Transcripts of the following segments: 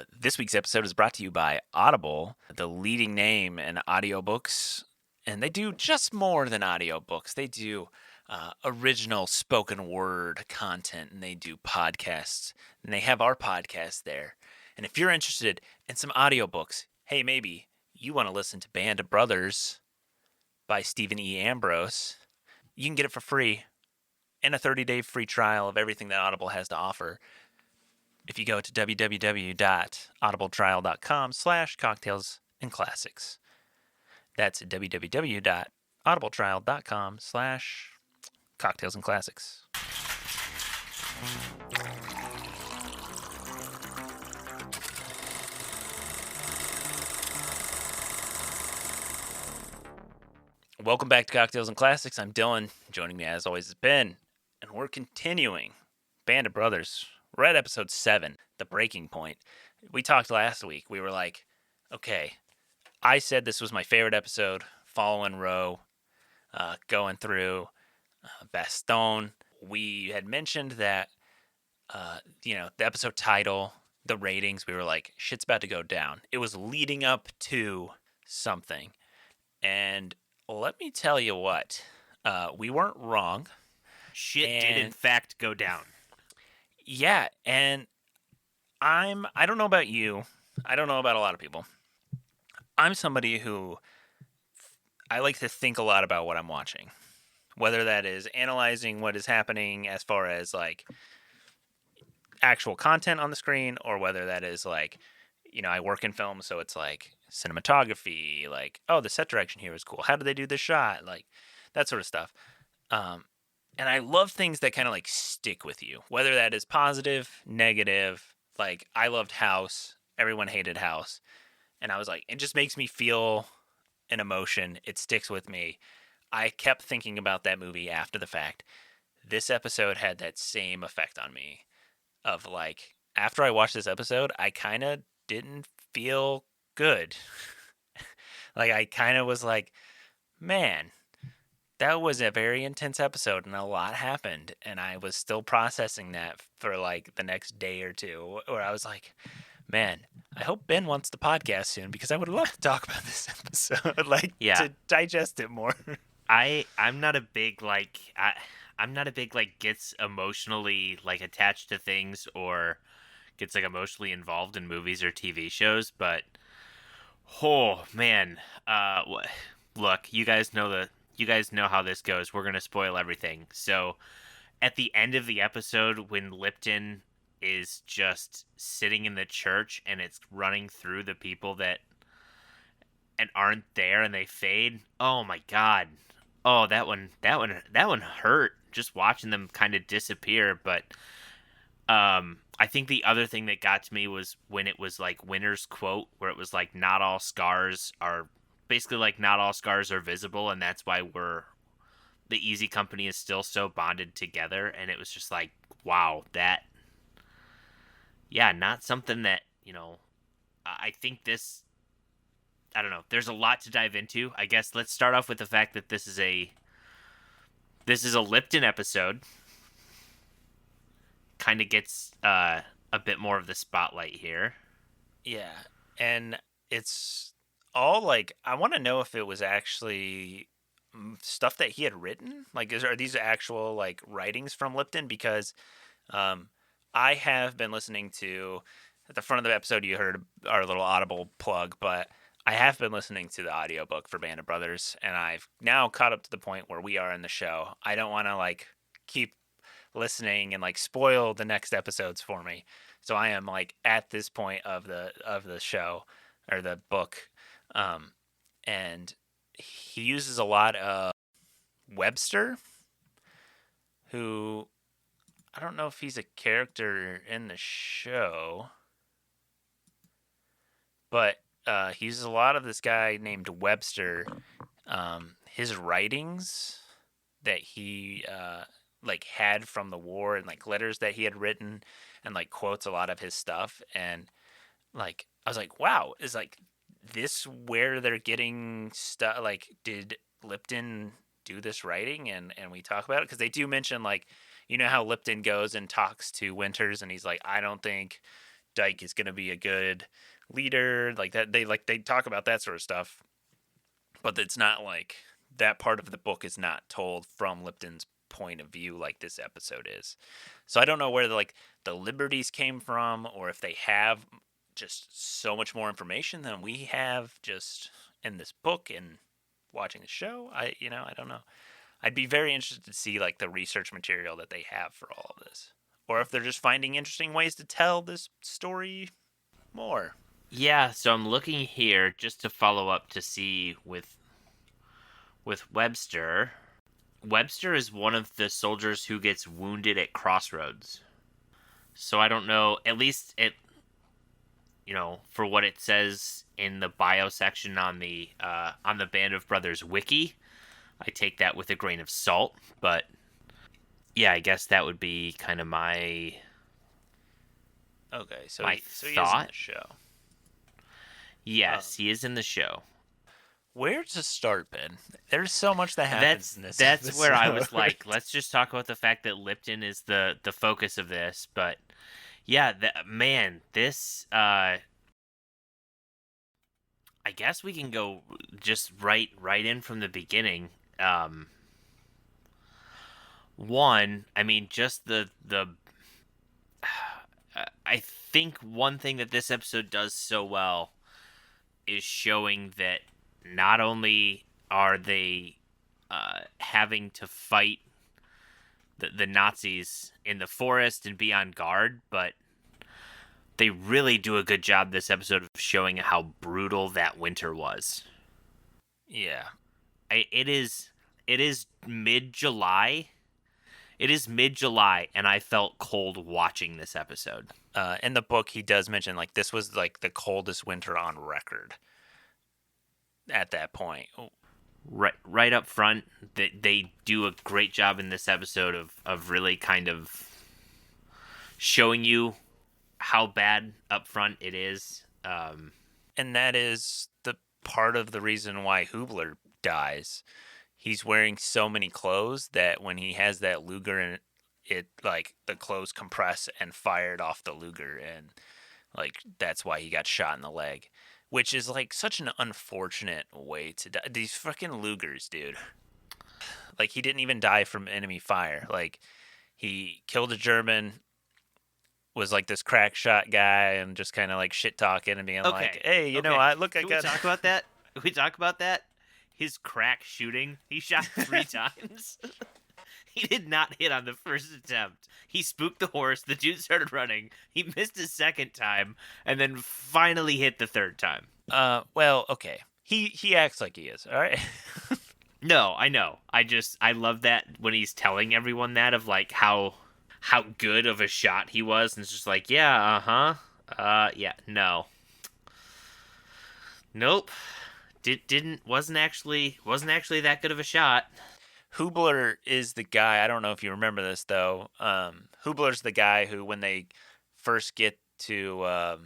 This week's episode is brought to you by Audible, the leading name in audiobooks. And they do just more than audiobooks. They do original spoken word content, and they do podcasts. And they have our podcast there. And if you're interested in some audiobooks, hey, maybe you want to listen to Band of Brothers by Stephen E. Ambrose, you can get it for free and a 30-day free trial of everything that Audible has to offer if you go to www.audibletrial.com/cocktailsandclassics. That's www.audibletrial.com/cocktailsandclassics. Welcome back to Cocktails and Classics. I'm Dylan. Joining me as always is Ben. And we're continuing Band of Brothers. We're at episode 7, The Breaking Point. We talked last week. We were like, okay, I said this was my favorite episode, following Roe, going through Bastogne. We had mentioned that, the episode title, the ratings, we were like, shit's about to go down. It was leading up to something. And let me tell you what, we weren't wrong. Shit did in fact go down. Yeah, and I don't know about you. I don't know about a lot of people. I'm somebody who I like to think a lot about what I'm watching. Whether that is analyzing what is happening as far as like actual content on the screen, or whether that is like, I work in film, so it's like cinematography, like, oh, the set direction here is cool. How did they do this shot? Like that sort of stuff. And I love things that kind of like stick with you, whether that is positive, negative. Like, I loved House. Everyone hated House. And I was like, it just makes me feel an emotion. It sticks with me. I kept thinking about that movie after the fact. This episode had that same effect on me of like, after I watched this episode, I kind of didn't feel good. Like, I kind of was like, man, that was a very intense episode and a lot happened. And I was still processing that for like the next day or two, where I was like, man, I hope Ben wants the podcast soon because I would love to talk about this episode, to digest it more. I'm not a big I'm not a big gets emotionally attached to things or gets emotionally involved in movies or TV shows, but oh man, look, you guys know how this goes. We're gonna spoil everything. So at the end of the episode, when Lipton is just sitting in the church and it's running through the people that and aren't there and they fade. Oh my god. Oh, that one hurt just watching them kind of disappear, but I think the other thing that got to me was when it was Winter's quote, where it was not all scars are visible, and that's why the Easy Company is still so bonded together. And it was just like, wow, not something that, I think this, I don't know, there's a lot to dive into. I guess let's start off with the fact that this is a Lipton episode. Kind of gets a bit more of the spotlight here. Yeah, and it's all I want to know if it was actually stuff that he had written. Are these actual writings from Lipton? Because I have been listening to, at the front of the episode you heard our little Audible plug, but I have been listening to the audiobook for Band of Brothers, and I've now caught up to the point where we are in the show. I don't want to keep listening and spoil the next episodes for me. So I am at this point of the show or the book, and he uses a lot of Webster, who I don't know if he's a character in the show, but he uses a lot of this guy named Webster. His writings that he had from the war, and letters that he had written, and quotes a lot of his stuff. And I was like, wow, is this where they're getting stuff? Did Lipton do this writing? And we talk about it because they do mention how Lipton goes and talks to Winters, and he's like, I don't think Dike is going to be a good leader, like that. They talk about that sort of stuff, but it's not like that part of the book is not told from Lipton's point of view like this episode is. So I don't know where the liberties came from, or if they have just so much more information than we have just in this book and watching the show. I don't know. I'd be very interested to see like the research material that they have for all of this, or if they're just finding interesting ways to tell this story more. Yeah, so I'm looking here just to follow up to see with Webster. Webster is one of the soldiers who gets wounded at Crossroads. So I don't know, at least it for what it says in the bio section on the Band of Brothers wiki, I take that with a grain of salt, but yeah, I guess that would be kind of my Okay, so my he is in thought. the show. Yes, he is in the show. Where to start, Ben? There's so much that happens in this That's episode. where I was like, let's just talk about the fact that Lipton is the focus of this, but yeah, man, this I guess we can go just right in from the beginning. One, I mean, just the I think one thing that this episode does so well is showing that not only are they having to fight the Nazis in the forest and be on guard, but they really do a good job this episode of showing how brutal that winter was. Yeah. It is mid-July. It is mid-July, and I felt cold watching this episode. In the book, he does mention like this was like the coldest winter on record at that point. Right up front, they do a great job in this episode of really kind of showing you how bad up front it is. And that is the part of the reason why Hubler dies. He's wearing so many clothes that when he has that Luger in it, like the clothes compress and fired off the Luger, and like that's why he got shot in the leg, which is like such an unfortunate way to die. These fucking Lugers, dude. Like he didn't even die from enemy fire. Like he killed a German, was like this crack shot guy, and just kind of like shit talking and being like, "Hey, you know, I got." Can we talk about that? Can we talk about that? His crack shooting. He shot 3 times. He did not hit on the first attempt. He spooked the horse. The dude started running. He missed his second time, and then finally hit the third time. Well, okay. He acts like he is. All right. No, I know. I love that when he's telling everyone that of like how good of a shot he was, and it's just like, yeah, yeah, no, nope, wasn't actually that good of a shot. Hubler is the guy. I don't know if you remember this though. Hubler's the guy who, when they first get to, I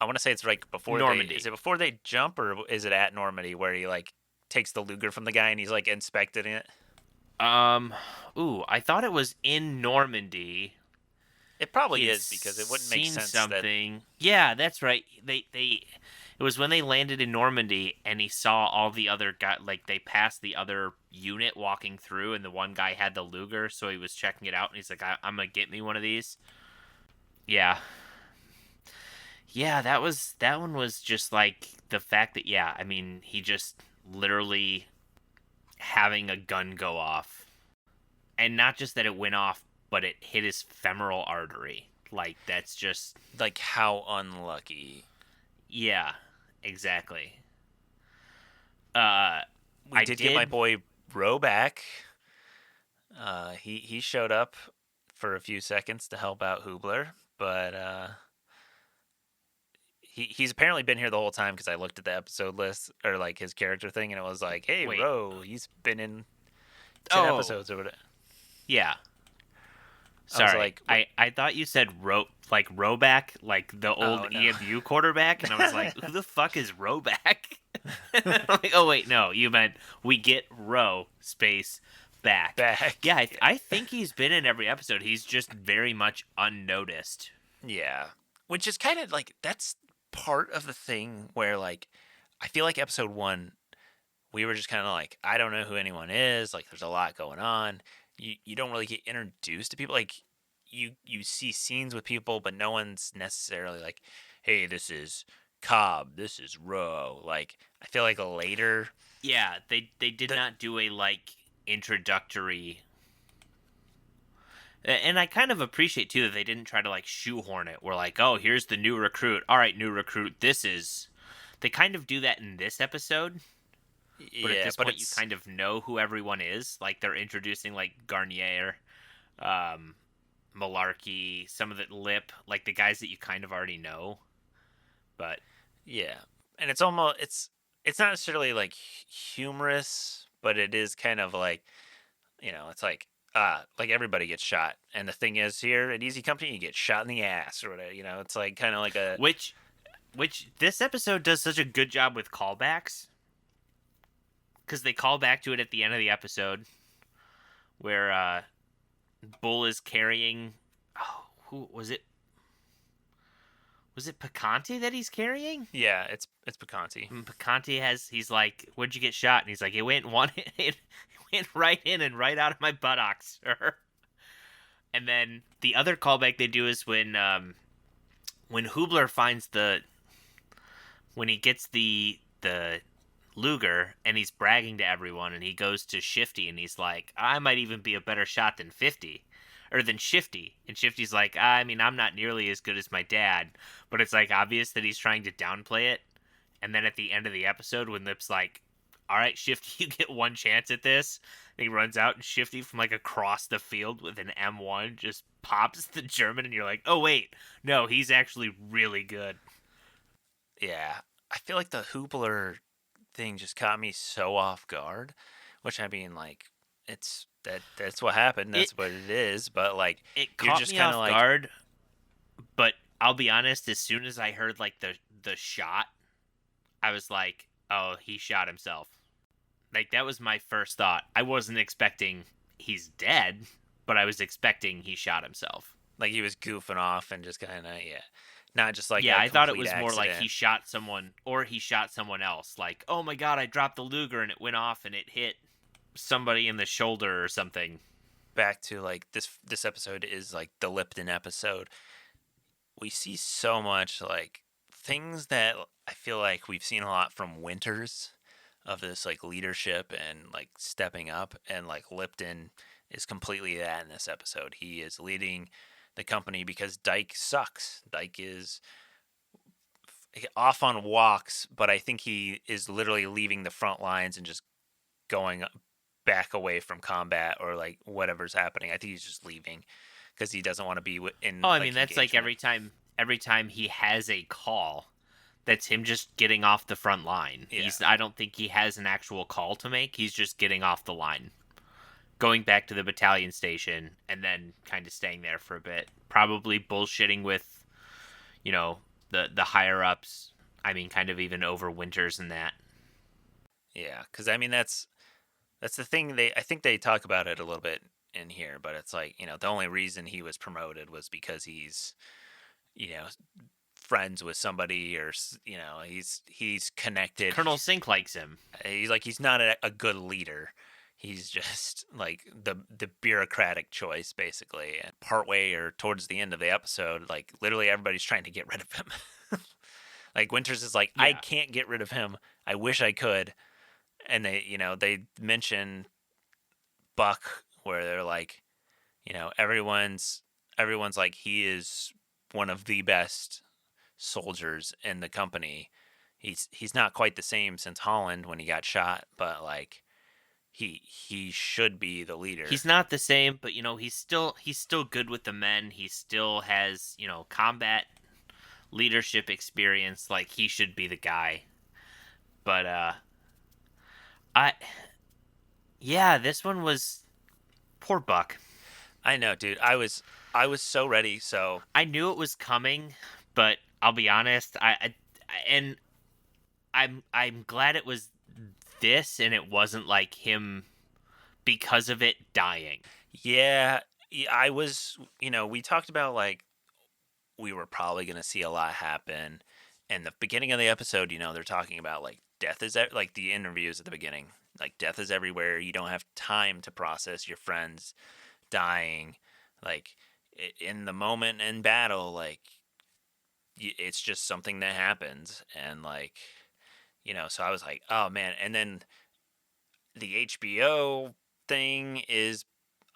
want to say it's like before Normandy. Is it before they jump, or is it at Normandy where he like takes the Luger from the guy and he's like inspecting it? I thought it was in Normandy. It probably is, because it wouldn't make sense something. Yeah, that's right. It was when they landed in Normandy and he saw all the other guys, like they passed the other unit walking through, and the one guy had the Luger, so he was checking it out, and he's like, I'm gonna get me one of these. Yeah. Yeah, that one was just like the fact that, yeah, I mean, he just literally having a gun go off. And not just that it went off, but it hit his femoral artery. Like, that's just... Like, how unlucky. Yeah, exactly. We did get my boy Ro back. He showed up for a few seconds to help out Hubler, but he's apparently been here the whole time, because I looked at the episode list, or like his character thing, and it was like, hey, Wait. Ro, he's been in 10 episodes or whatever. Yeah. Sorry, I thought you said Roback, like the old EMU quarterback, and I was like, who the fuck is Roback? I'm like, oh wait, no, you meant we get Ro space back. Back. Yeah, I think he's been in every episode. He's just very much unnoticed. Yeah. Which is kind of like that's part of the thing where like I feel like episode 1 we were just kind of like I don't know who anyone is, like there's a lot going on. You don't really get introduced to people like you see scenes with people but no one's necessarily like hey, this is Cobb, this is Roe. Like I feel like later Yeah, they did that not do a like introductory. And I kind of appreciate too that they didn't try to like shoehorn it. We're like, oh, here's the new recruit. All right, new recruit. This is. They kind of do that in this episode, but at yeah, this but point, you it's kind of know who everyone is. Like they're introducing like Garnier, um, Malarkey, some of the Lip, like the guys that you kind of already know. But yeah. And it's almost it's not necessarily like humorous, but it is kind of like it's like everybody gets shot. And the thing is, here at Easy Company, you get shot in the ass or whatever. It's like kind of like a which this episode does such a good job with callbacks because they call back to it at the end of the episode where Bull is carrying. Oh, who was it? Was it Picante that he's carrying? yeah, it's Picante. And Picante has. He's like, "Where'd you get shot?" And he's like, "It went one. It went right in and right out of my buttocks, sir." And then the other callback they do is when Hubler finds when he gets the Luger and he's bragging to everyone and he goes to Shifty and he's like, I might even be a better shot than 50 or than Shifty. And Shifty's like, I mean, I'm not nearly as good as my dad, but it's like obvious that he's trying to downplay it. And then at the end of the episode when Lip's like, all right, Shifty, you get one chance at this. And he runs out and Shifty from like across the field with an M1 just pops the German and you're like, oh wait, no, he's actually really good. Yeah, I feel like the Hoopler thing just caught me so off guard. Which I mean, like, that's what happened. It That's what it is. But like, it you're caught just me kind of off like, guard, but I'll be honest, as soon as I heard like the shot, I was like, "Oh, he shot himself." Like that was my first thought. I wasn't expecting he's dead, but I was expecting he shot himself. he was goofing off and just kind of yeah, not just like Yeah, a I thought it complete was more like he accident. shot someone or he shot someone else. Like, "Oh my god, I dropped the Luger and it went off and it hit somebody in the shoulder or something." Back to like this episode is like the Lipton episode. We see so much like things that I feel like we've seen a lot from Winters of this like leadership and like stepping up, and like Lipton is completely that in this episode. He is leading the company because Dike sucks. Dike is off on walks, but I think he is literally leaving the front lines and just going back away from combat or like whatever's happening. I think he's just leaving because he doesn't want to be Oh, in I mean, like that's like engagement. every time he has a call, that's him just getting off the front line. Yeah, I don't think he has an actual call to make. He's just getting off the line, going back to the battalion station, and then kind of staying there for a bit. Probably bullshitting with, the higher ups. I mean, kind of even over Winters and that. yeah. Because I mean that's the thing. I think they talk about it a little bit in here, but it's like the only reason he was promoted was because he's you know friends with somebody or he's connected. Colonel Sink likes him. He's not a good leader. He's just like the bureaucratic choice basically. And partway or towards the end of the episode, like literally everybody's trying to get rid of him. Like Winters is like, I Yeah. can't get rid of him. I wish I could. And they mention Buck where they're like, everyone's like he is one of the best soldiers in the company. He's not quite the same since Holland when he got shot, but like he should be the leader. He's not the same, but he's still good with the men. He still has combat leadership experience. Like he should be the guy. But I yeah, this one was poor Buck. I know, dude. I was so ready. So I knew it was coming, but I'll be honest. And I'm glad it was this, and it wasn't like him because of it dying. yeah, I was. We talked about like we were probably going to see a lot happen. And the beginning of the episode, they're talking about like death is like the interviews at the beginning, like death is everywhere. You don't have time to process your friends dying, like in the moment in battle, like it's just something that happens, and like so I was like, oh man. And then the HBO thing is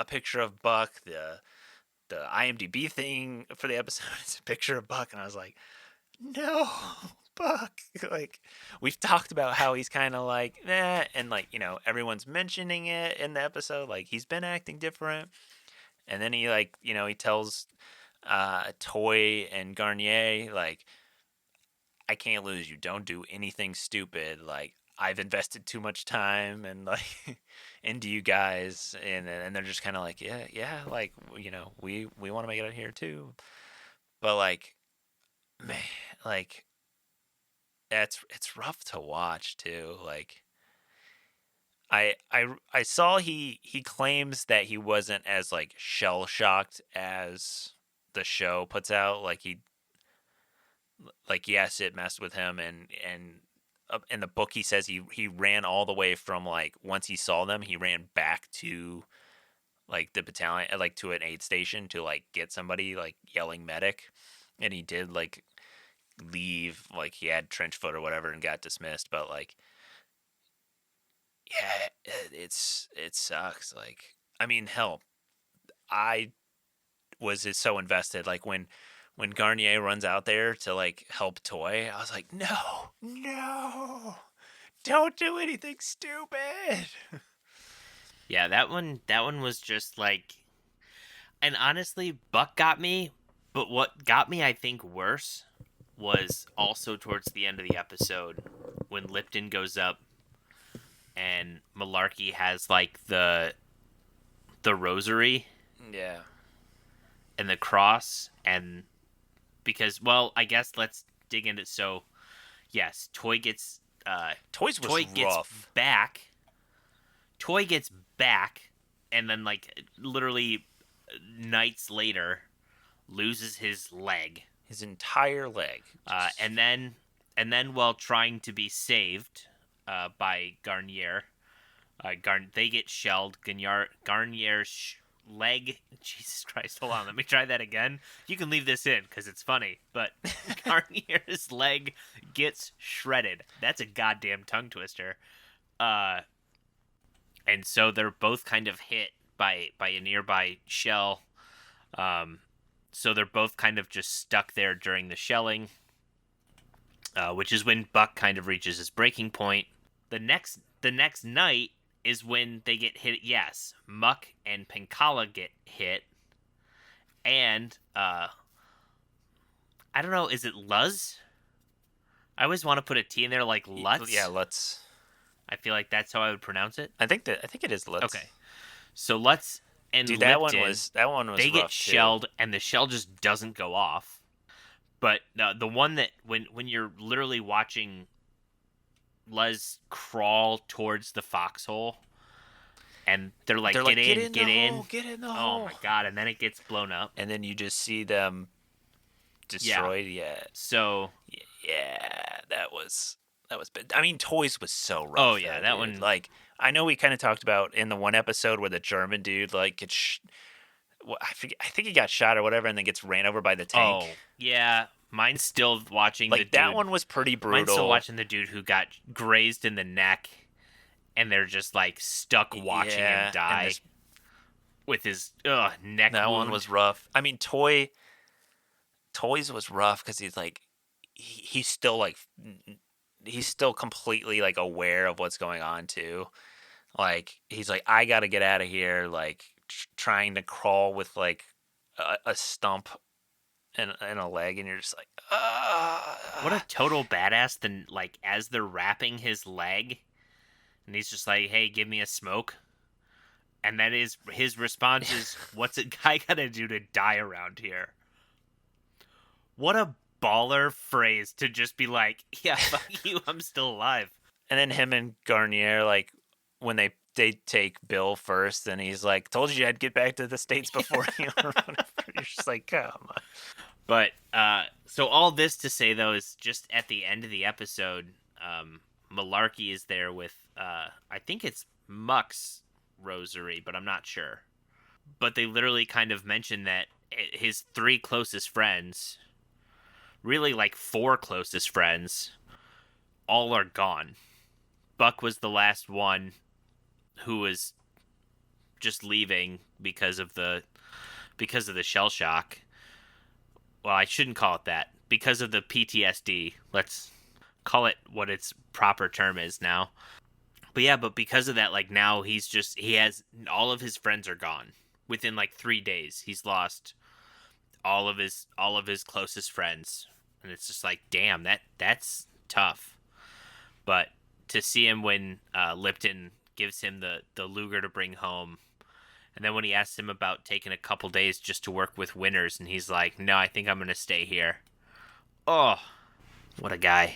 a picture of Buck. The IMDb thing for the episode is a picture of Buck, and I was like, no, Buck. Like, we've talked about how he's kind of like, and like, everyone's mentioning it in the episode, like he's been acting different. And then he like, he tells Toy and Garnier, like, I can't lose you. Don't do anything stupid. Like, I've invested too much time and like into you guys, and they're just kind of like, yeah, like we want to make it out here too, but like, man, like it's rough to watch too. Like, I saw he claims that he wasn't as like shell shocked as the show puts out. Like yes, it messed with him, and in the book he says he ran all the way from like once he saw them, he ran back to like the battalion, like to an aid station to like get somebody like yelling medic, and he did like leave, like he had trench foot or whatever and got dismissed. But like, yeah, it sucks. Like, I mean, hell, I was just so invested. Like when Garnier runs out there to like help Toy, I was like, no, no, don't do anything stupid. Yeah, that one was just like, and honestly, Buck got me, but what got me I think worse was also towards the end of the episode when Lipton goes up and Malarkey has like the rosary Yeah, and the cross, and because, well, I guess let's dig into, so yes, Toys was Toy gets rough. back. Toy gets back, and then like literally nights later loses his leg. His entire leg. Uh, Just, and then while trying to be saved by Garnier, they get shelled. Garnier's leg. Jesus Christ! Hold on, let me try that again. You can leave this in because it's funny, but Garnier's leg gets shredded. That's a goddamn tongue twister. Uh, and so they're both kind of hit by a nearby shell. Um, so they're both kind of just stuck there during the shelling, which is when Buck kind of reaches his breaking point. The next night is when they get hit. Yes, Muck and Pinkala get hit, and I don't know. Is it Luz? I always want to put a T in there, like Lutz. yeah, let's. I feel like that's how I would pronounce it. I think it is let's. Okay, so Lutz and Dude, Lipton, that one was they get rough too. shelled, and the shell just doesn't go off. But the one that when you're literally watching Luz crawl towards the foxhole, and they're like, get in, get in. Hole, get in the Oh hole. my god! And then it gets blown up. And then you just see them destroyed. Yeah. So Yeah, that was bad. I mean, Toys was so rough. Oh, yeah, though, that dude. one. Like, I know we kind of talked about in the one episode where the German dude like gets, well, I forget, I think he got shot or whatever, and then gets ran over by the tank. Oh yeah, mine's still watching Like the dude. that one was pretty brutal. Mine's still watching the dude who got grazed in the neck, and they're just like stuck watching him die with his neck. That wound. one was rough. I mean, Toys was rough because he's like, he's still like, he's still completely like aware of what's going on too. Like he's like, I gotta get out of here. Like trying to crawl with like a stump and a leg, and you're just like, What a total badass! Then like as they're wrapping his leg, and he's just like, "Hey, give me a smoke." And then his response is, "What's a guy gotta do to die around here?" What a baller phrase to just be like, "Yeah, fuck you, I'm still alive." And then him and Garnier, like when they take Bill first, and he's like, "Told you I'd get back to the States before you." You're just like, come on. But so all this to say though is just at the end of the episode, Malarkey is there with I think it's Muck's rosary, but I'm not sure. But they literally kind of mention that his three closest friends, really like four closest friends, all are gone. Buck was the last one who was just leaving because of the shell shock. Well, I shouldn't call it that. Because of the PTSD. Let's call it what its proper term is now. But yeah, but because of that, like now he has all of his friends are gone. Within like 3 days, he's lost all of his closest friends. And it's just like, damn, that's tough. But to see him when Lipton gives him the Luger to bring home, and then when he asks him about taking a couple days just to work with winners, and he's like, no, I think I'm going to stay here. Oh, what a guy.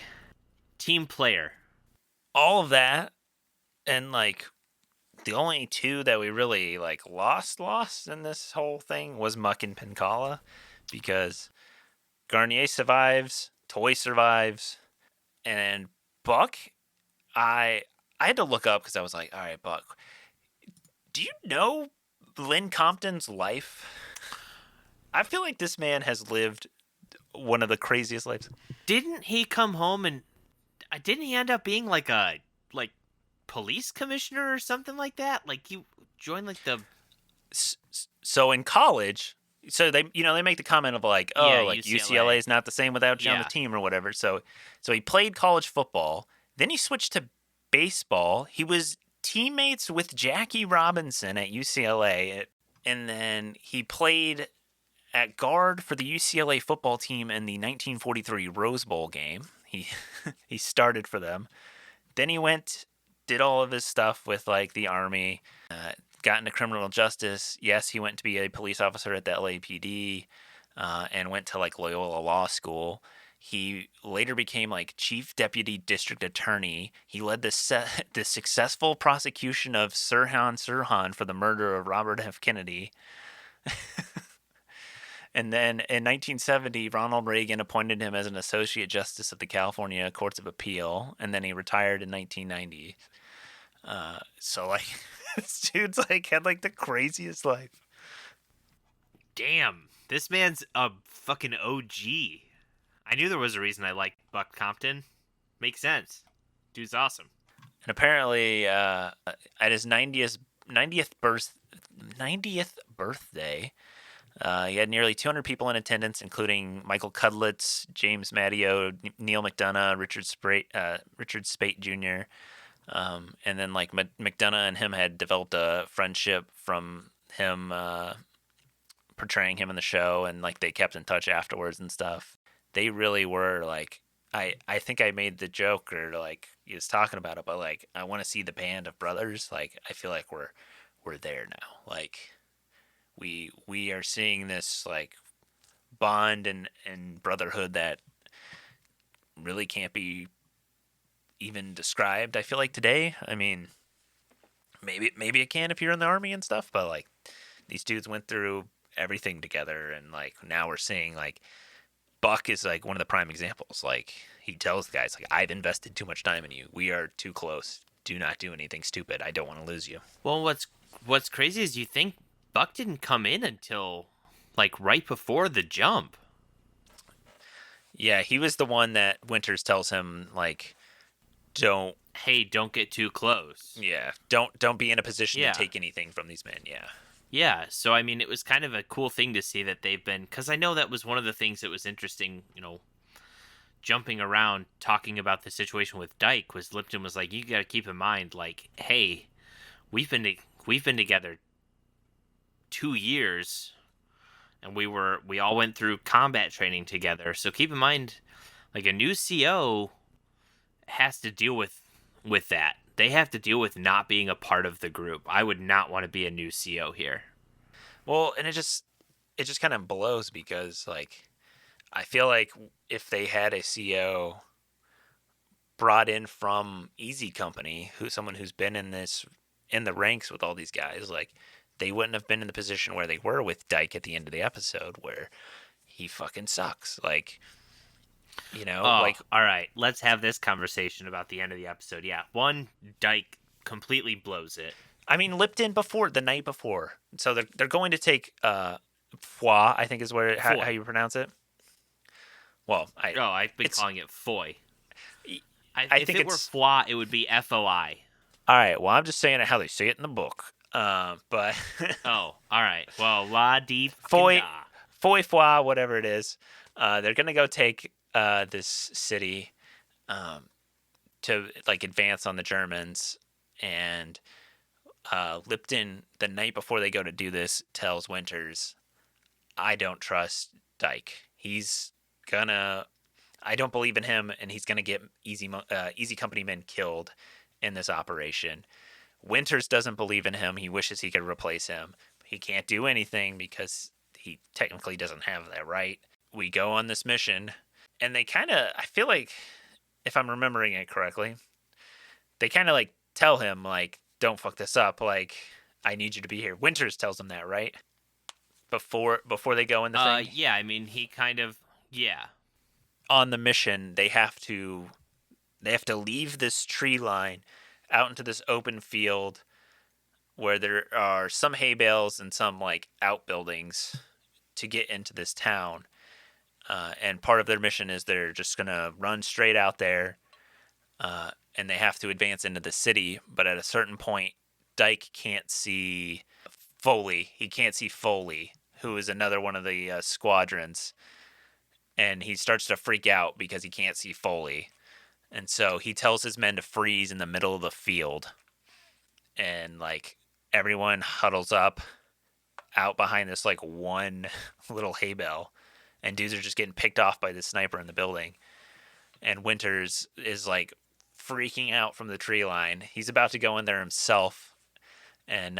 Team player. All of that, and like the only two that we really like lost in this whole thing was Muck and Pincala, because Garnier survives, Toy survives, and Buck. I had to look up because I was like, all right, Buck, do you know Lynn Compton's life? I feel like this man has lived one of the craziest lives. Didn't he come home and didn't he end up being like a like police commissioner or something like that? Like you joined like the So in college, so they make the comment of like, yeah, oh, like UCLA UCLA. is not the same without you on the Yeah. team or whatever. So he played college football, then he switched to baseball. He was teammates with Jackie Robinson at UCLA, and then he played at guard for the UCLA football team in the 1943 Rose Bowl game. He he started for them. Then he went, did all of his stuff with like the army, got into criminal justice. Yes, he went to be a police officer at the LAPD, and went to like Loyola Law School. He later became like chief deputy district attorney. He led the successful prosecution of Sirhan Sirhan for the murder of Robert F. Kennedy. And then in 1970, Ronald Reagan appointed him as an associate justice of the California Courts of Appeal, and then he retired in 1990. So like, this dude's like had like the craziest life. Damn. This man's a fucking OG. I knew there was a reason I liked Buck Compton. Makes sense. Dude's awesome. And apparently, at his 90th birthday, he had nearly 200 people in attendance, including Michael Cudlitz, James Matteo, Neil McDonough, Richard Speight Jr. And then like McDonough and him had developed a friendship from him portraying him in the show, and like they kept in touch afterwards and stuff. They really were like, I think I made the joke, or like he was talking about it, but like I want to see the band of brothers. Like I feel like we're there now. Like we are seeing this like bond and brotherhood that really can't be even described. I feel like today. I mean, maybe it can if you're in the army and stuff, but like these dudes went through everything together, and like now we're seeing like Buck is like one of the prime examples. Like he tells the guys like, I've invested too much time in you. We are too close. Do not do anything stupid. I don't want to lose you. Well, what's crazy is you think Buck didn't come in until like right before the jump. Yeah, he was the one that Winters tells him like, don't Hey, don't get too close. don't be in a position Yeah. to take anything from these men. Yeah. Yeah, so I mean, it was kind of a cool thing to see that they've been, because I know that was one of the things that was interesting, jumping around talking about the situation with Dike, was Lipton was like, you got to keep in mind, like, hey, we've been together 2 years, and we all went through combat training together. So keep in mind, like a new CO has to deal with that. They have to deal with not being a part of the group. I would not want to be a new CO here. Well, and it just kind of blows because like I feel like if they had a CO brought in from Easy Company, someone who's been in the ranks with all these guys, like they wouldn't have been in the position where they were with Dike at the end of the episode, where he fucking sucks. Like, Oh, like, all right. Let's have this conversation about the end of the episode. Yeah, one, Dike completely blows it. I mean, Lipton before the night before, so they're going to take Foie, I think is where how Foy. you pronounce it. Well, Oh, I've been it's calling it Foy. I If think it were it's Foi, it would be FOI. all right. Well, I'm just saying it how they say it in the book. But Oh, all right. Well, la di fucking Foy, da. Foy, whatever it is, they're gonna go take this city um, to like advance on the Germans, and Lipton the night before they go to do this tells Winters, "I don't trust Dike. I don't believe in him, and he's gonna get easy company men killed in this operation." Winters doesn't believe in him. He wishes he could replace him. He can't do anything because he technically doesn't have that right. We go on this mission, and they kind of, I feel like, if I'm remembering it correctly, they kind of like tell him, like, don't fuck this up. Like, I need you to be here. Winters tells him that, right? Before they go in the thing? Yeah. I mean, he kind of, yeah. On the mission, they have to leave this tree line out into this open field where there are some hay bales and some like outbuildings to get into this town. And part of their mission is they're just gonna run straight out there, and they have to advance into the city. But at a certain point, Dike can't see Foley. He can't see Foley, who is another one of the squadrons, and he starts to freak out because he can't see Foley. And so he tells his men to freeze in the middle of the field, and like everyone huddles up out behind this like one little hay bale, and dudes are just getting picked off by the sniper in the building. And Winters is like freaking out from the tree line. He's about to go in there himself, and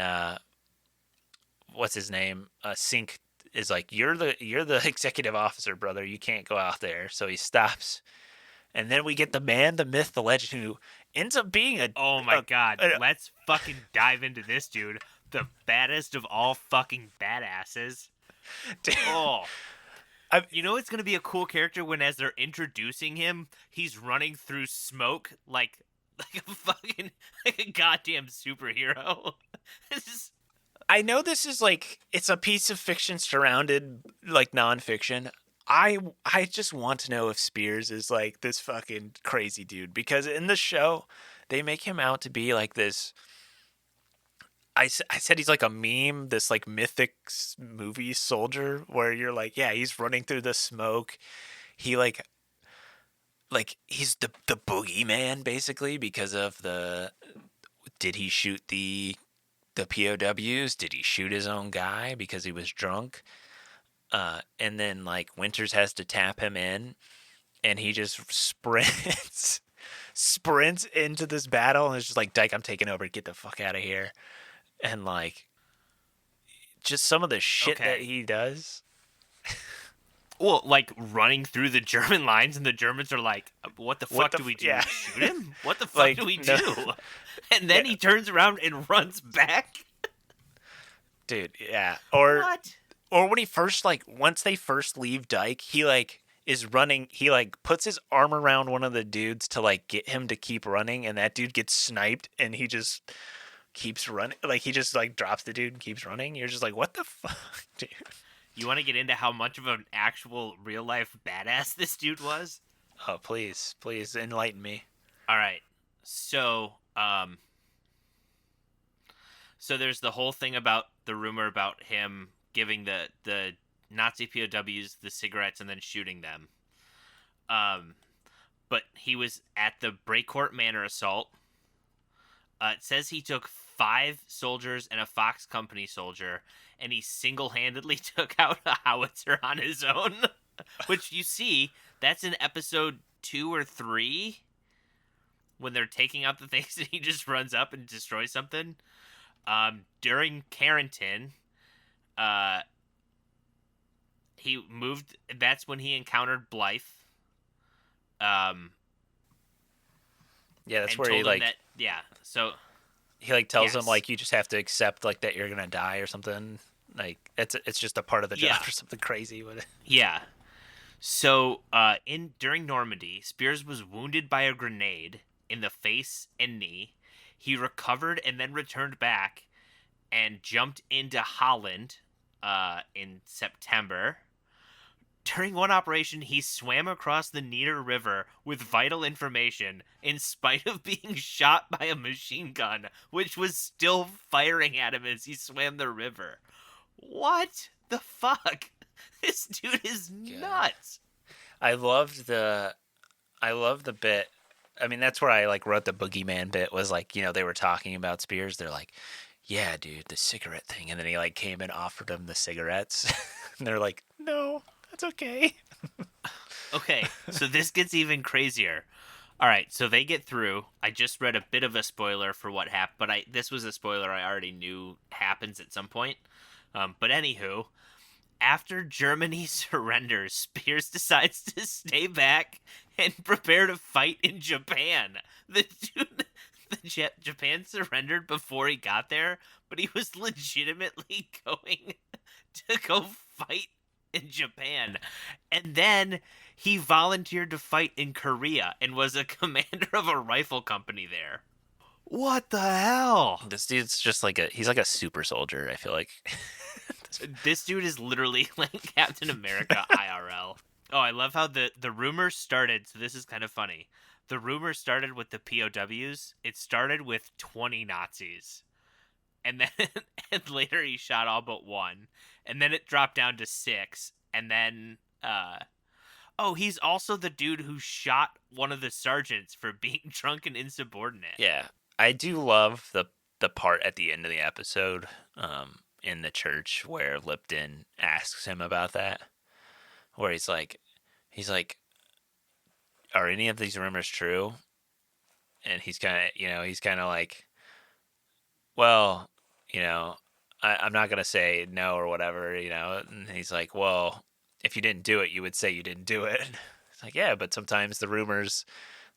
what's his name? Sink is like, you're the executive officer, brother. You can't go out there. So he stops, and then we get the man, the myth, the legend, who ends up being Oh my god. Let's fucking dive into this, dude. The baddest of all fucking badasses. Oh. You know it's gonna be a cool character when, as they're introducing him, he's running through smoke like a fucking like a goddamn superhero. It's just, I know this is like it's a piece of fiction surrounded like nonfiction. I just want to know if Spears is like this fucking crazy dude, because in the show they make him out to be like this. I said he's like a meme, this like mythic movie soldier where you're like, yeah, he's running through the smoke. He like he's the boogeyman basically because of the did he shoot the POWs? Did he shoot his own guy because he was drunk? And then like Winters has to tap him in, and he just sprints into this battle, and it's just like, Dike, I'm taking over. Get the fuck out of here. And like, just some of the shit that okay. he does. Well, like running through the German lines, and the Germans are like, "What the fuck do we do? Yeah. Shoot him? What the fuck Like, do we no. do?" And then Yeah. he turns around and runs back. Dude, yeah. Or when he first like once they first leave Dike, he like is running. He like puts his arm around one of the dudes to like get him to keep running, and that dude gets sniped, and he just keeps running. Like he just like drops the dude and keeps running. You're just like, what the fuck, dude? You want to get into how much of an actual real life badass this dude was? Oh, please enlighten me. All right. So, so there's the whole thing about the rumor about him giving the Nazi POWs the cigarettes and then shooting them. But he was at the Breakcourt Manor assault. It says he took 5 soldiers and a Fox Company soldier, and he single-handedly took out a howitzer on his own. Which you see, that's in episode 2 or 3, when they're taking out the things and he just runs up and destroys something. During Carrington, he moved. That's when he encountered Blythe. Yeah, that's And where he told him like that, yeah. So he like tells him yes. like you just have to accept like that you're gonna die or something. Like it's just a part of the job Yeah, or something crazy. But yeah. So, in during Normandy, Spears was wounded by a grenade in the face and knee. He recovered and then returned back and jumped into Holland in September. During one operation, he swam across the Nieder River with vital information in spite of being shot by a machine gun, which was still firing at him as he swam the river. What the fuck? This dude is God, nuts. I loved the I love the bit. I mean, that's where I like wrote the boogeyman bit. Was like, they were talking about Spears. They're like, "Yeah, dude, the cigarette thing," and then he like came and offered them the cigarettes, and they're like, "No, that's okay." Okay, so this gets even crazier. All right, so they get through. I just read a bit of a spoiler for what happened, but I this was a spoiler I already knew happens at some point. But anywho, after Germany surrenders, Spears decides to stay back and prepare to fight in Japan. The dude, Japan surrendered before he got there, but he was legitimately going to go fight in Japan. And then he volunteered to fight in Korea and was a commander of a rifle company there. What the hell? This dude's just like he's like a super soldier. I feel like. This dude is literally like Captain America IRL. Oh, I love how the rumors started. So this is kind of funny. The rumor started with the POWs. It started with 20 Nazis. And then and later he shot all but one. And then it dropped down to 6. And then oh, he's also the dude who shot one of the sergeants for being drunk and insubordinate. Yeah, I do love the part at the end of the episode, in the church where Lipton asks him about that, where he's like, "Are any of these rumors true?" And he's kind of like, "Well, you know, I'm not gonna say no or whatever, And he's like, "Well, if you didn't do it, you would say you didn't do it." It's like, "Yeah, but sometimes the rumors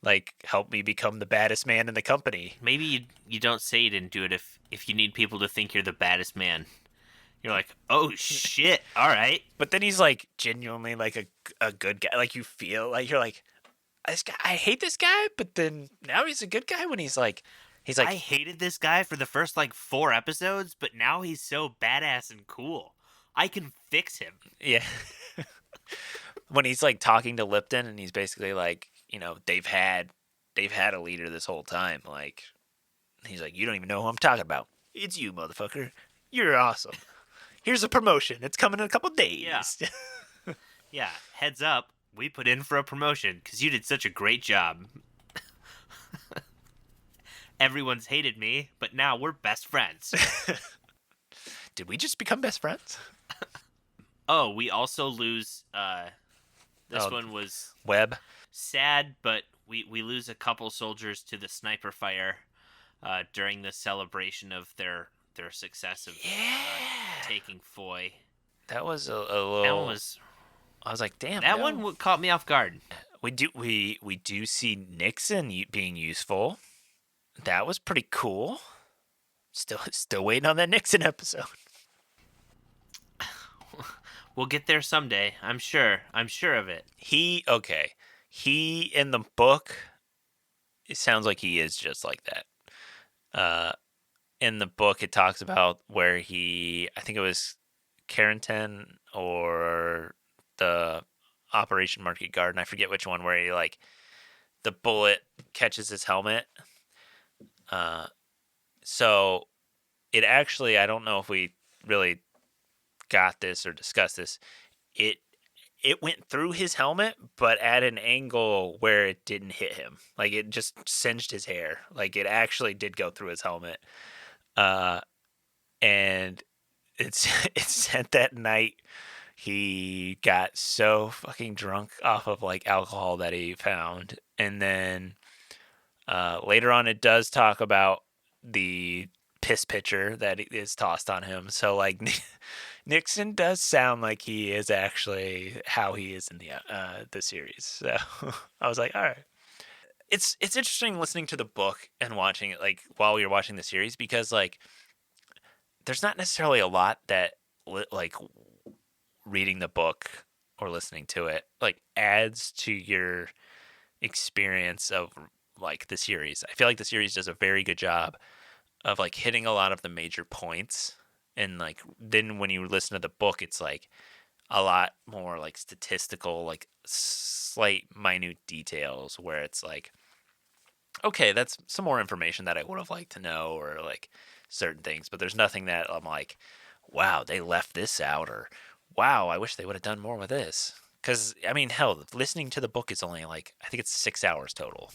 like help me become the baddest man in the company." Maybe you don't say you didn't do it if you need people to think you're the baddest man. You're like, oh shit, all right. But then he's like genuinely like a good guy. Like you feel like you're like, this guy, I hate this guy, but then now he's a good guy when he's I like, hated this guy for the first like 4 episodes, but now he's so badass and cool. I can fix him. yeah. When he's like talking to Lipton and he's basically like, they've had a leader this whole time. Like he's like, you don't even know who I'm talking about. It's you, motherfucker. You're awesome. Here's a promotion. It's coming in a couple Yeah. days. Yeah, heads up. We put in for a promotion because you did such a great job. Everyone's hated me, but now we're best friends. Did we just become best friends? Oh, we also lose. This Oh, one was Webb. sad, but we lose a couple soldiers to the sniper fire during the celebration of their success of taking Foy. That was a That little. one was I was like, damn. that No. one caught me off guard. We do see Nixon being useful. That was pretty cool. Still waiting on that Nixon episode. We'll get there someday. I'm sure. I'm sure of it. He in the book, it sounds like he is just like that. In the book, it talks about where I think it was Carrington or the Operation Market Garden. I forget which one. Where he like the bullet catches his helmet. So it actually, I don't know if we really got this or discussed this. It went through his helmet, but at an angle where it didn't hit him. Like it just singed his hair. Like it actually did go through his helmet. And it's said that night he got so fucking drunk off of like alcohol that he found, and then later on it does talk about the piss pitcher that is tossed on him. So like Nixon does sound like he is actually how he is in the series. So I was like, all right. It's interesting listening to the book and watching it like while you're watching the series because like there's not necessarily a lot that like reading the book or listening to it like adds to your experience of like the series. I feel like the series does a very good job of like hitting a lot of the major points, and like then when you listen to the book it's like a lot more like statistical, like slight minute details where it's like, okay, that's some more information that I would have liked to know, or like certain things, but there's nothing that I'm like, wow, they left this out, or wow, I wish they would have done more with this. Because, I mean, hell, listening to the book is only like, I think it's 6 hours total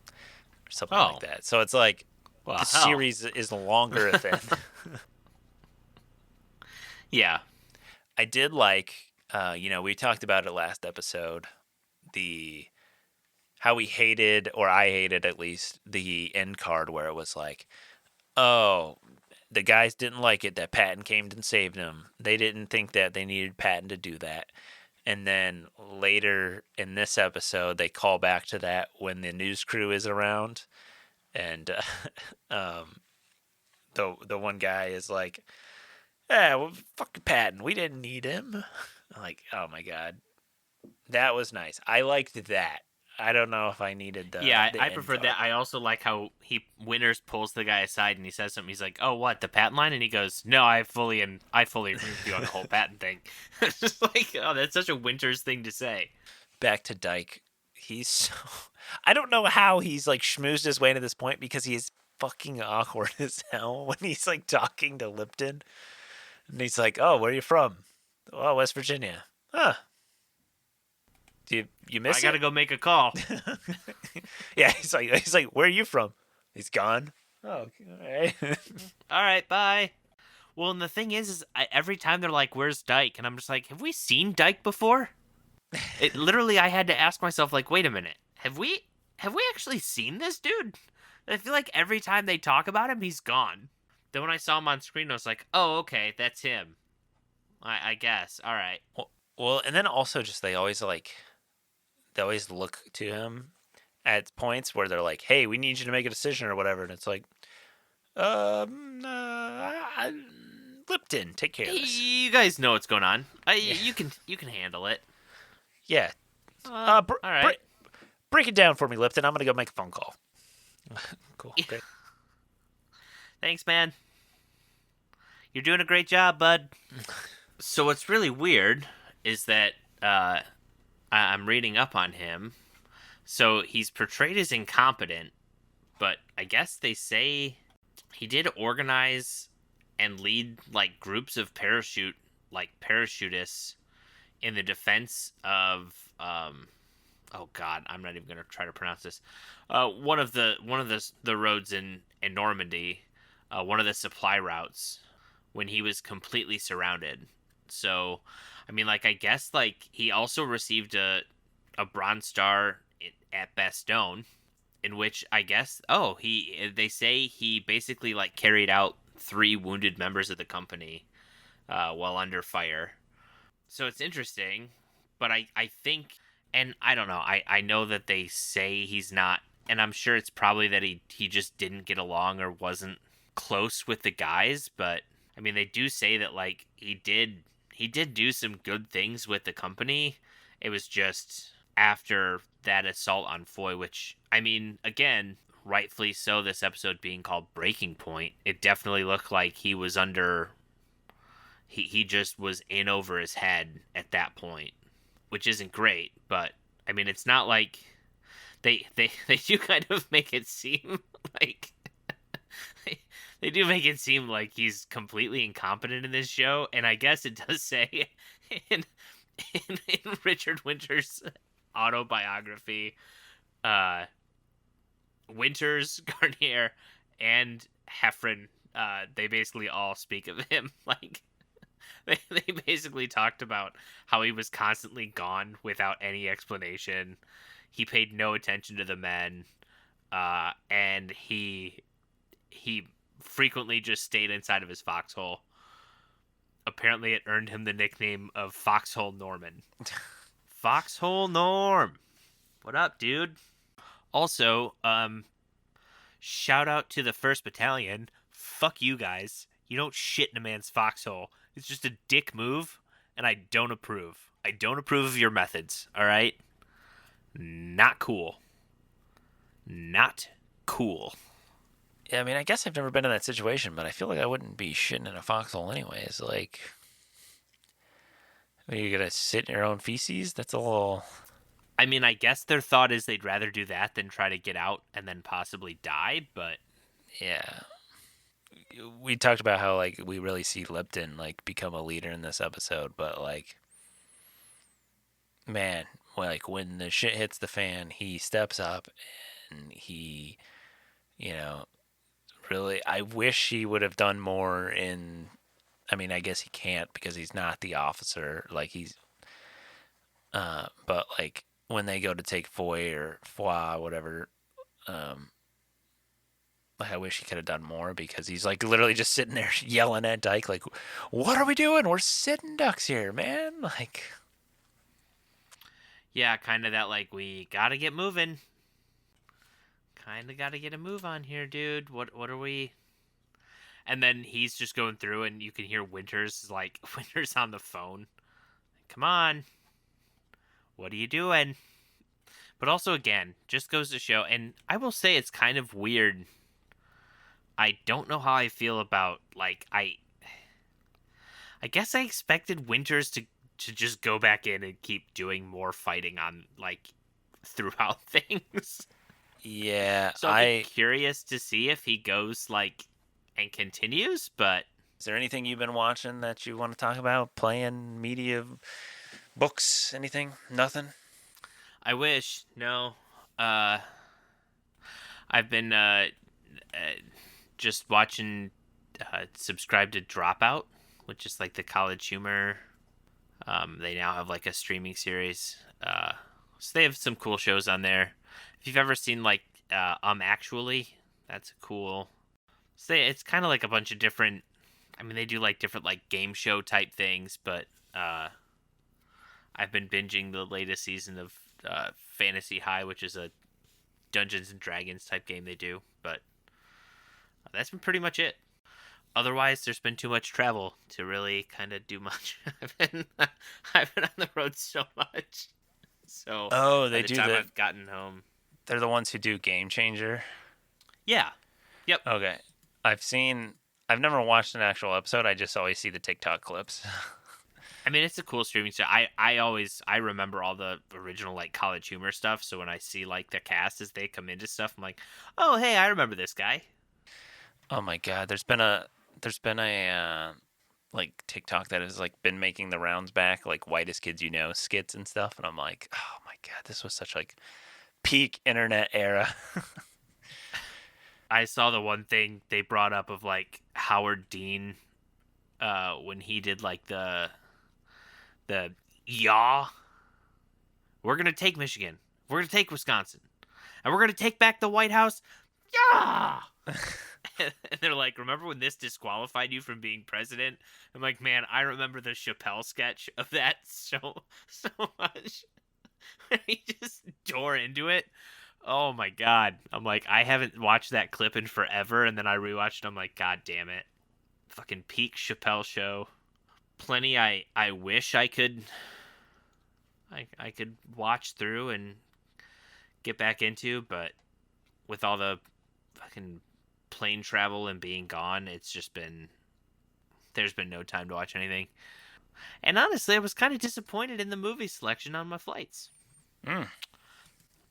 or something like Oh, that. So it's like the well, hell. series is longer than. Yeah. I did like, we talked about it last episode, the how we hated, or I hated at least, the end card where it was like, oh, the guys didn't like it that Patton came and saved them. They didn't think that they needed Patton to do that. And then later in this episode, they call back to that when the news crew is around, and the one guy is like, "Yeah, well, fuck Patton. We didn't need him." I'm like, oh my god, that was nice. I liked that. I don't know if I needed Yeah, the I end prefer card. that. I also like how Winters pulls the guy aside and he says something. He's like, "Oh, what, the patent line?" And he goes, "No, I fully agree with you on the whole patent thing." It's just like, oh, that's such a Winters thing to say. Back to Dike. He's so. I don't know how he's like schmoozed his way to this point, because he is fucking awkward as hell when he's like talking to Lipton. And he's like, "Oh, where are you from?" "Oh, West Virginia." "Huh. Do you I miss gotta it?" go make a call. Yeah, he's like, "Where are you from?" He's gone. Oh, all right. All right, bye. Well, and the thing is every time they're like, "Where's Dyke?" and I'm just like, "Have we seen Dyke before?" It literally, I had to ask myself, like, "Wait a minute, have we actually seen this dude?" I feel like every time they talk about him, he's gone. Then when I saw him on screen, I was like, "Oh, okay, that's him." I guess. All right. Well, and then also just they always look to him at points where they're like, "Hey, we need you to make a decision or whatever," and it's like, Lipton, take care of this. You guys know what's going on. Yeah, You can handle it. yeah. All right. Break it down for me, Lipton. I'm gonna go make a phone call. Cool, great. Thanks, man. You're doing a great job, bud. So what's really weird is that I'm reading up on him. So he's portrayed as incompetent, but I guess they say he did organize and lead like groups of parachutists in the defense of oh god, I'm not even gonna try to pronounce this. One of the roads in Normandy, one of the supply routes when he was completely surrounded. So, I mean, like I guess like he also received a Bronze Star at Bastogne, in which I guess they say he basically like carried out three wounded members of the company while under fire. So it's interesting, but I think, and I don't know, I know that they say he's not, and I'm sure it's probably that he just didn't get along or wasn't close with the guys, but I mean they do say that like he did do some good things with the company. It was just after that assault on Foy, which I mean, again, rightfully so, this episode being called Breaking Point, it definitely looked like he was under he just was in over his head at that point, which isn't great. But I mean, it's not like they do kind of make it seem like they do make it seem like he's completely incompetent in this show. And I guess it does say in in Richard Winters' autobiography, uh, Winters, Garnier, and Heffron, they basically all speak of him like they basically talked about how he was constantly gone without any explanation. He paid no attention to the men, and he frequently just stayed inside of his foxhole. Apparently, it earned him the nickname of Foxhole Norman. Foxhole Norm, what up, dude? Also, shout out to the First Battalion. Fuck you guys. You don't shit in a man's foxhole. It's just a dick move, and I don't approve. I don't approve of your methods, all right? Not cool. Not cool. Yeah, I mean, I guess I've never been in that situation, but I feel like I wouldn't be shitting in a foxhole anyways. Like, are you gonna sit in your own feces? That's a little. I mean, I guess their thought is they'd rather do that than try to get out and then possibly die, but Yeah. We talked about how like we really see Lipton like become a leader in this episode, but like, man, like when the shit hits the fan, he steps up and he, you know, really. I wish he would have done more in. I mean, I guess he can't because he's not the officer. Like he's but like when they go to take Foy or Foy, whatever, um, like I wish he could have done more because he's like literally just sitting there yelling at Dike, like, "What are we doing? We're sitting ducks here, man!" Like, yeah, kind of that like we gotta get moving. Kind of gotta get a move on here, dude. What are we? And then he's just going through, and you can hear Winters like Winters on the phone. Come on, what are you doing? But also, again, just goes to show, and I will say it's kind of weird. I don't know how I feel about like I guess I expected Winters to just go back in and keep doing more fighting on like throughout things. yeah, So I'll be curious to see if he goes like and continues, but Is there anything you've been watching that you want to talk about? Playing, media, books, anything? Nothing. I wish no. Uh I've been uh just watching subscribe to Dropout, which is like the College Humor. They now have like a streaming series. So they have some cool shows on there. If you've ever seen like Actually, that's cool. So it's kind of like a bunch of different. I mean, they do like different like game show type things, but I've been binging the latest season of Fantasy High, which is a Dungeons and Dragons type game they do. But that's been pretty much it. Otherwise, there's been too much travel to really kind of do much. I've been on the road so much. So Oh, by they the do time the. I've gotten home, They're the ones who do Game Changer. yeah, yep. Okay, I've seen. I've never watched an actual episode. I just always see the TikTok clips. I mean, it's a cool streaming show. I remember all the original like College Humor stuff. So when I see like the cast as they come into stuff, I'm like, oh hey, I remember this guy. Oh my god, there's been a like TikTok that has like been making the rounds back, like whitest kids you know skits and stuff, and I'm like, oh my god, this was such like peak internet era. I saw the one thing they brought up of like Howard Dean, when he did like the yaw. We're gonna take Michigan. We're gonna take Wisconsin, and we're gonna take back the White House. Yeah. And they're like, remember when this disqualified you from being president? I'm like, man, I remember the Chappelle sketch of that so much. He just tore into it. Oh my god. I'm like, I haven't watched that clip in forever, and then I rewatched it. I'm like, god damn it. Fucking peak Chappelle show. Plenty I wish I could watch through and get back into, but with all the fucking plane travel and being gone, it's just been there's been no time to watch anything. And honestly, I was kind of disappointed in the movie selection on my flights. Mm.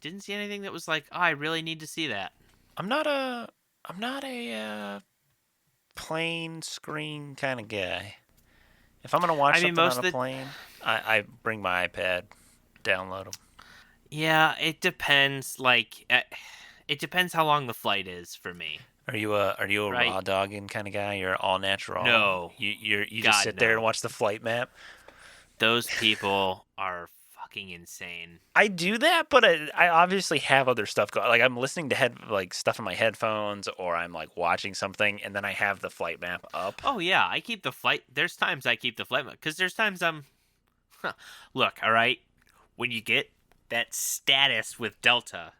Didn't see anything that was like, oh, I really need to see that. I'm not a I'm not a plain screen kind of guy. If I'm gonna watch I mean, something most on of a the plane, I bring my iPad, download them. yeah, it depends. Like, it depends how long the flight is for me, Are you a right? raw dogging kind of guy? You're all natural. No, You just God sit there and no. watch the flight map. Those people are fucking insane. I do that, but I obviously have other stuff going. Like I'm listening to like stuff in my headphones, or I'm like watching something, and then I have the flight map up. Oh yeah, I keep the flight. There's times I keep the flight because there's times I'm. Look, all right. When you get that status with Delta,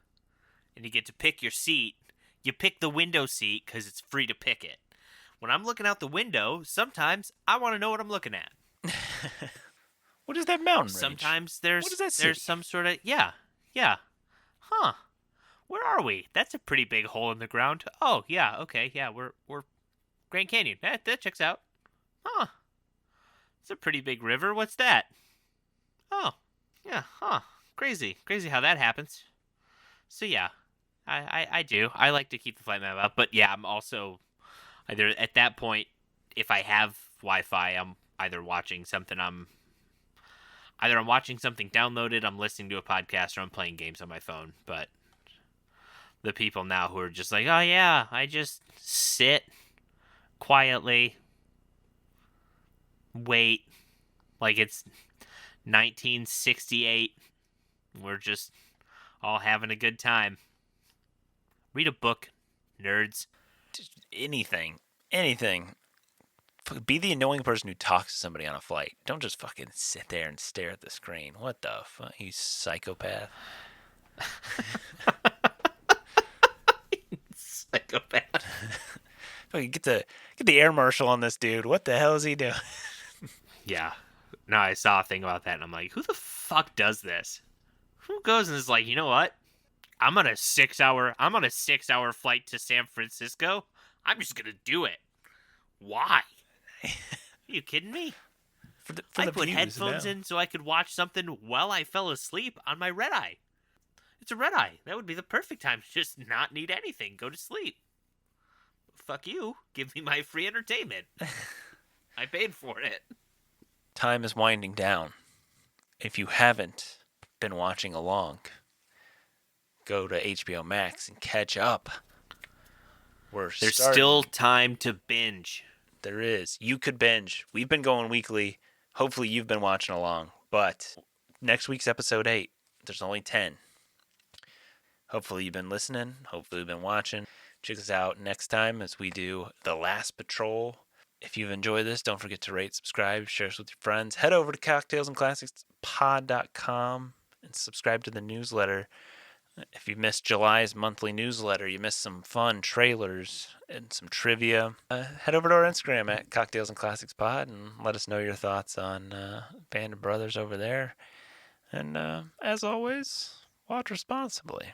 and you get to pick your seat, you pick the window seat because it's free to pick it. When I'm looking out the window, sometimes I want to know what I'm looking at. What is that mountain range? Sometimes What is that there's city? some sort of yeah. Huh. Where are we? That's a pretty big hole in the ground. Oh, yeah, okay. Yeah, we're Grand Canyon. That checks out. Huh. It's a pretty big river. What's that? Oh. Yeah, huh. Crazy how that happens. So yeah, I do. I like to keep the flight map up, but yeah, I'm also either at that point, if I have Wi-Fi, I'm either watching something. I'm watching something downloaded, I'm listening to a podcast, or I'm playing games on my phone. But the people now who are just like, oh yeah, I just sit quietly, wait, like it's 1968. We're just all having a good time. Read a book, nerds. Just anything. Anything. Be the annoying person who talks to somebody on a flight. Don't just fucking sit there and stare at the screen. What the fuck? You psychopath. Psychopath. Fucking get the air marshal on this dude. What the hell is he doing? Yeah. No, I saw a thing about that, and I'm like, who the fuck does this? Who goes and is like, you know what? I'm on a 6 hour flight to San Francisco. I'm just gonna do it. Why? Are you kidding me? For I the put views headphones now. in so I could watch something while I fell asleep on my red eye. It's a red eye. That would be the perfect time to just not need anything. Go to sleep. Fuck you. Give me my free entertainment. I paid for it. Time is winding down. If you haven't been watching along, go to HBO Max and catch up. We're There's starting. still time to binge. There is. You could binge. We've been going weekly. Hopefully, you've been watching along. But next week's episode 8, there's only 10. Hopefully, you've been listening. Hopefully, you've been watching. Check us out next time as we do The Last Patrol. If you've enjoyed this, don't forget to rate, subscribe, share us with your friends. Head over to cocktailsandclassicspod.com and subscribe to the newsletter. If you missed July's monthly newsletter, you missed some fun trailers and some trivia. Head over to our Instagram at Cocktails and Classics Pod and let us know your thoughts on Band of Brothers over there. And as always, watch responsibly.